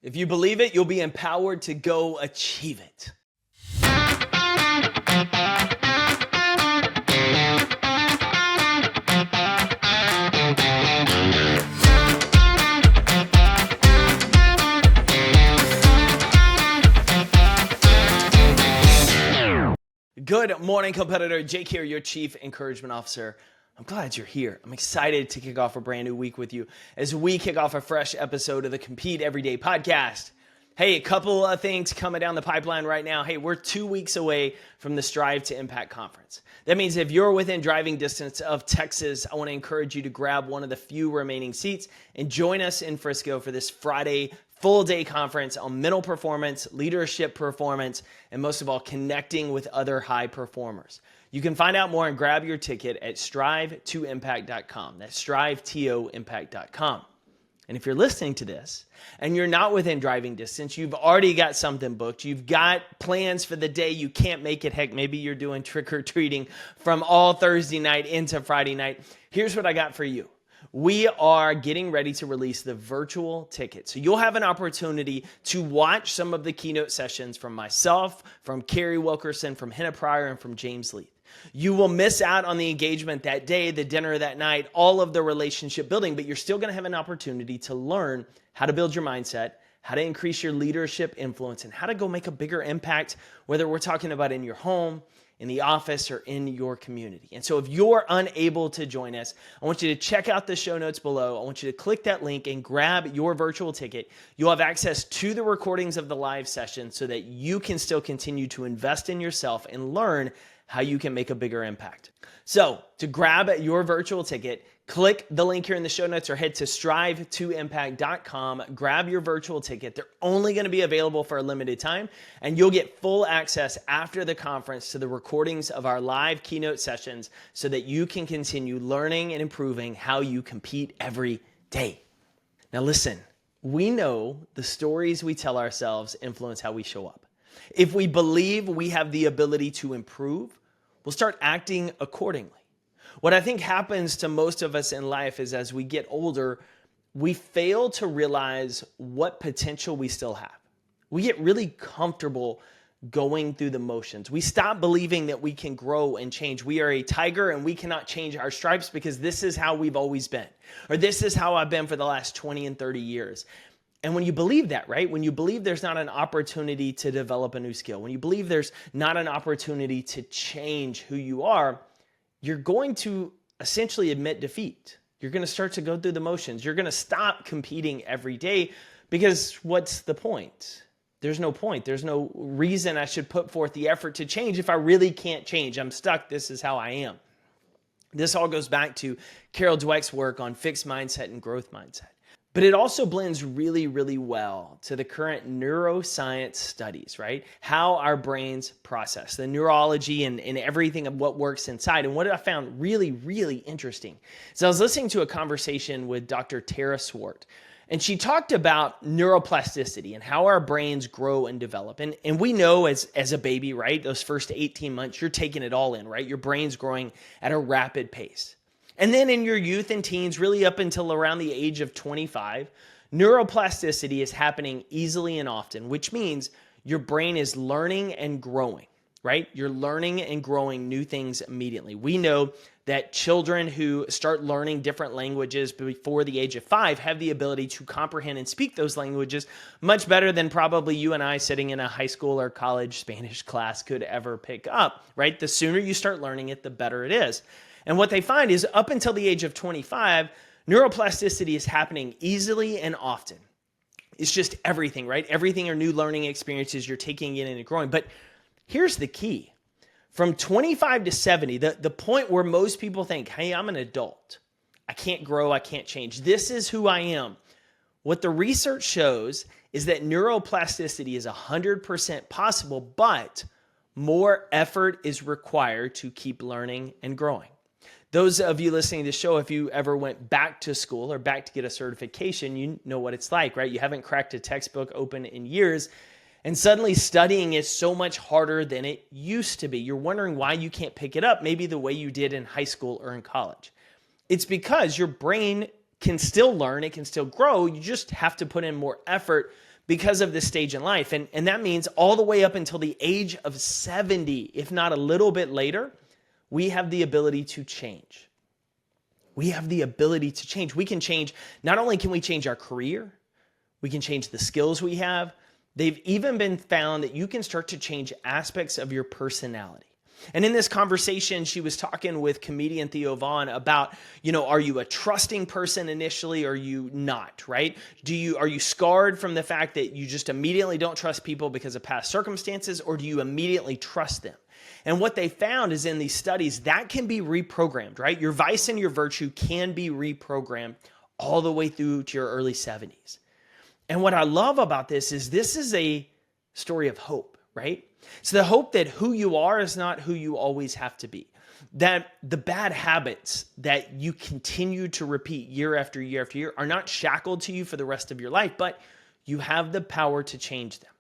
If you believe it, you'll be empowered to go achieve it. Good morning, competitor. Jake here, your Chief Encouragement Officer. I'm glad you're here. I'm excited to kick off a brand new week with you as we kick off a fresh episode of the Compete Everyday podcast. Hey, a couple of things coming down the pipeline right now. Hey, we're 2 weeks away from the Strive to Impact Conference. That means if you're within driving distance of Texas, I want to encourage you to grab one of the few remaining seats and join us in Frisco for this Friday full day conference on mental performance, leadership performance, and most of all, connecting with other high performers. You can find out more and grab your ticket at strive2impact.com. That's strive2impact.com. And if you're listening to this and you're not within driving distance, you've already got something booked, you've got plans for the day, you can't make it, heck, maybe you're doing trick-or-treating from all Thursday night into Friday night, here's what I got for you. We are getting ready to release the virtual ticket. So you'll have an opportunity to watch some of the keynote sessions from myself, from Carrie Wilkerson, from Hannah Pryor, and from James Leith. You will miss out on the engagement that day, the dinner that night, all of the relationship building, but you're still going to have an opportunity to learn how to build your mindset, how to increase your leadership influence, and how to go make a bigger impact, whether we're talking about in your home, in the office, or in your community. And so if you're unable to join us, I want you to check out the show notes below. I want you to click that link and grab your virtual ticket. You'll have access to the recordings of the live session so that you can still continue to invest in yourself and learn how you can make a bigger impact. So to grab your virtual ticket, click the link here in the show notes or head to strive2impact.com, grab your virtual ticket. They're only going to be available for a limited time, and you'll get full access after the conference to the recordings of our live keynote sessions so that you can continue learning and improving how you compete every day. Now listen, we know the stories we tell ourselves influence how we show up. If we believe we have the ability to improve, we'll start acting accordingly. What I think happens to most of us in life is as we get older, we fail to realize what potential we still have. We get really comfortable going through the motions. We stop believing that we can grow and change. We are a tiger and we cannot change our stripes because this is how we've always been, or this is how I've been for the last 20 and 30 years. And when you believe that, right? When you believe there's not an opportunity to develop a new skill, when you believe there's not an opportunity to change who you are, you're going to essentially admit defeat. You're going to start to go through the motions. You're going to stop competing every day because what's the point? There's no point. There's no reason I should put forth the effort to change if I really can't change. I'm stuck. This is how I am. This all goes back to Carol Dweck's work on fixed mindset and growth mindset. But it also blends really, really well to the current neuroscience studies, right? How our brains process, the neurology and everything of what works inside. And what I found really, really interesting is I was listening to a conversation with Dr. Tara Swart, and she talked about neuroplasticity and how our brains grow and develop. And we know as a baby, right, those first 18 months, you're taking it all in, right? Your brain's growing at a rapid pace. And then in your youth and teens, really up until around the age of 25, neuroplasticity is happening easily and often, which means your brain is learning and growing, right? You're learning and growing new things immediately. We know that children who start learning different languages before the age of 5 have the ability to comprehend and speak those languages much better than probably you and I sitting in a high school or college Spanish class could ever pick up, right? The sooner you start learning it, the better it is. And what they find is up until the age of 25, neuroplasticity is happening easily and often. It's just everything, right? Everything are new learning experiences you're taking in and growing. But here's the key. From 25 to 70, the point where most people think, hey, I'm an adult. I can't grow. I can't change. This is who I am. What the research shows is that neuroplasticity is 100% possible, but more effort is required to keep learning and growing. Those of you listening to the show, if you ever went back to school or back to get a certification, you know what it's like, right? You haven't cracked a textbook open in years, and suddenly studying is so much harder than it used to be. You're wondering why you can't pick it up maybe the way you did in high school or in college. It's because your brain can still learn, it can still grow, you just have to put in more effort because of this stage in life. And that means all the way up until the age of 70, if not a little bit later, we have the ability to change. We have the ability to change. We can change, not only can we change our career, we can change the skills we have. They've even been found that you can start to change aspects of your personality. And in this conversation, she was talking with comedian Theo Vaughn about, are you a trusting person initially or are you not, right? Are you scarred from the fact that you just immediately don't trust people because of past circumstances, or do you immediately trust them? And what they found is in these studies, that can be reprogrammed, right? Your vice and your virtue can be reprogrammed all the way through to your early 70s. And what I love about this is a story of hope, right? It's the hope that who you are is not who you always have to be. That the bad habits that you continue to repeat year after year after year are not shackled to you for the rest of your life, but you have the power to change them.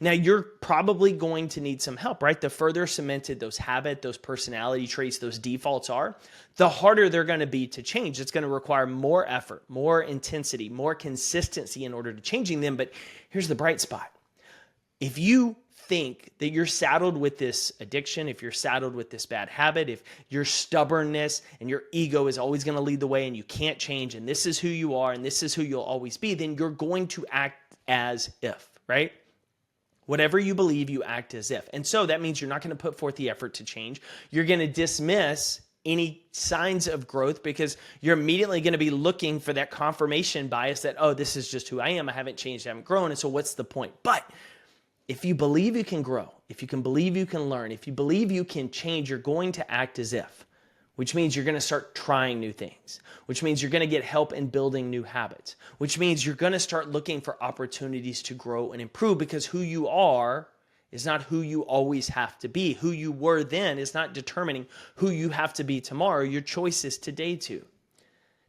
Now, you're probably going to need some help, right? The further cemented those habits, those personality traits, those defaults are, the harder they're going to be to change. It's going to require more effort, more intensity, more consistency in order to changing them. But here's the bright spot. If you think that you're saddled with this addiction, if you're saddled with this bad habit, if your stubbornness and your ego is always going to lead the way and you can't change and this is who you are and this is who you'll always be, then you're going to act as if, right? Whatever you believe, you act as if. And so that means you're not going to put forth the effort to change. You're going to dismiss any signs of growth because you're immediately going to be looking for that confirmation bias that, oh, this is just who I am. I haven't changed. I haven't grown. And so what's the point? But if you believe you can grow, if you can believe you can learn, if you believe you can change, you're going to act as if, which means you're going to start trying new things, which means you're going to get help in building new habits, which means you're going to start looking for opportunities to grow and improve because who you are is not who you always have to be. Who you were then is not determining who you have to be tomorrow. Your choice is today too.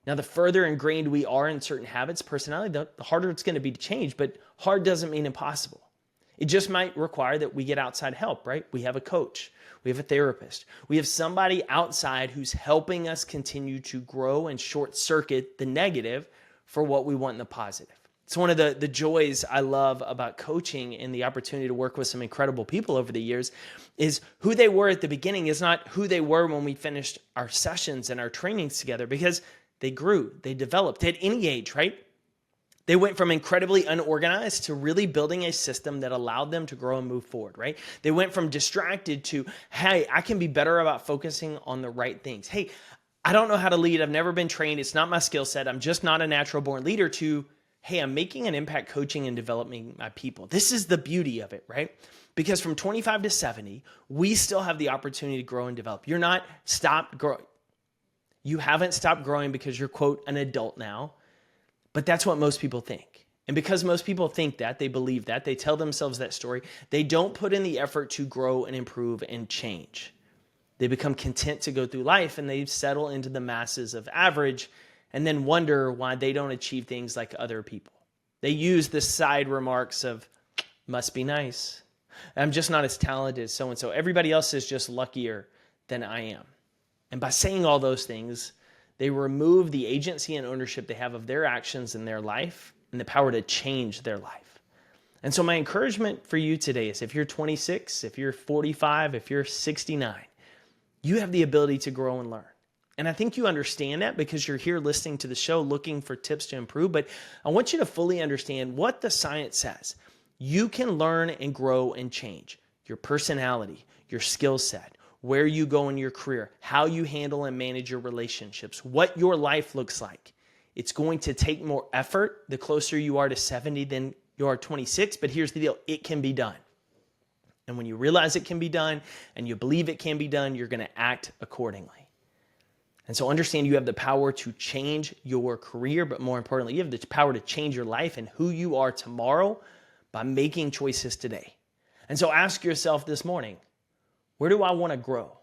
Now, the further ingrained we are in certain habits, personality, the harder it's going to be to change, but hard doesn't mean impossible. It just might require that we get outside help, right? We have a coach. We have a therapist. We have somebody outside who's helping us continue to grow and short circuit the negative for what we want in the positive. It's one of the joys I love about coaching and the opportunity to work with some incredible people over the years is who they were at the beginning is not who they were when we finished our sessions and our trainings together because they grew, they developed at any age, right? They went from incredibly unorganized to really building a system that allowed them to grow and move forward, right? They went from distracted to, hey, I can be better about focusing on the right things. Hey, I don't know how to lead. I've never been trained. It's not my skill set. I'm just not a natural born leader to, hey, I'm making an impact coaching and developing my people. This is the beauty of it, right? Because from 25 to 70, we still have the opportunity to grow and develop. You're not stopped growing. You haven't stopped growing because you're, quote, an adult now. But that's what most people think. And because most people think that, they believe that, they tell themselves that story, they don't put in the effort to grow and improve and change. They become content to go through life and they settle into the masses of average and then wonder why they don't achieve things like other people. They use the side remarks of, must be nice. I'm just not as talented as so-and-so. Everybody else is just luckier than I am. And by saying all those things, they remove the agency and ownership they have of their actions in their life and the power to change their life. And so my encouragement for you today is if you're 26, if you're 45, if you're 69, you have the ability to grow and learn. And I think you understand that because you're here listening to the show looking for tips to improve. But I want you to fully understand what the science says. You can learn and grow and change your personality, your skill set, where you go in your career, how you handle and manage your relationships, what your life looks like. It's going to take more effort the closer you are to 70 than you are 26, but here's the deal, it can be done. And when you realize it can be done and you believe it can be done, you're going to act accordingly. And so understand you have the power to change your career, but more importantly, you have the power to change your life and who you are tomorrow by making choices today. And so ask yourself this morning, where do I want to grow?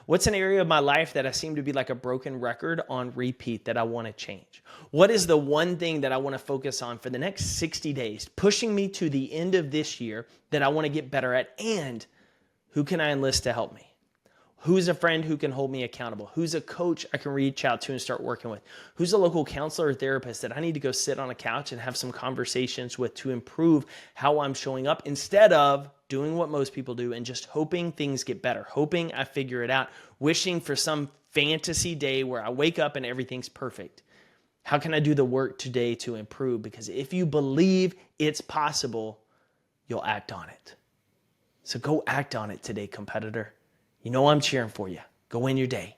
What's an area of my life that I seem to be like a broken record on repeat that I want to change? What is the one thing that I want to focus on for the next 60 days, pushing me to the end of this year that I want to get better at? And who can I enlist to help me? Who's a friend who can hold me accountable? Who's a coach I can reach out to and start working with? Who's a local counselor or therapist that I need to go sit on a couch and have some conversations with to improve how I'm showing up instead of doing what most people do and just hoping things get better, hoping I figure it out, wishing for some fantasy day where I wake up and everything's perfect. How can I do the work today to improve? Because if you believe it's possible, you'll act on it. So go act on it today, competitor. You know I'm cheering for you. Go win your day.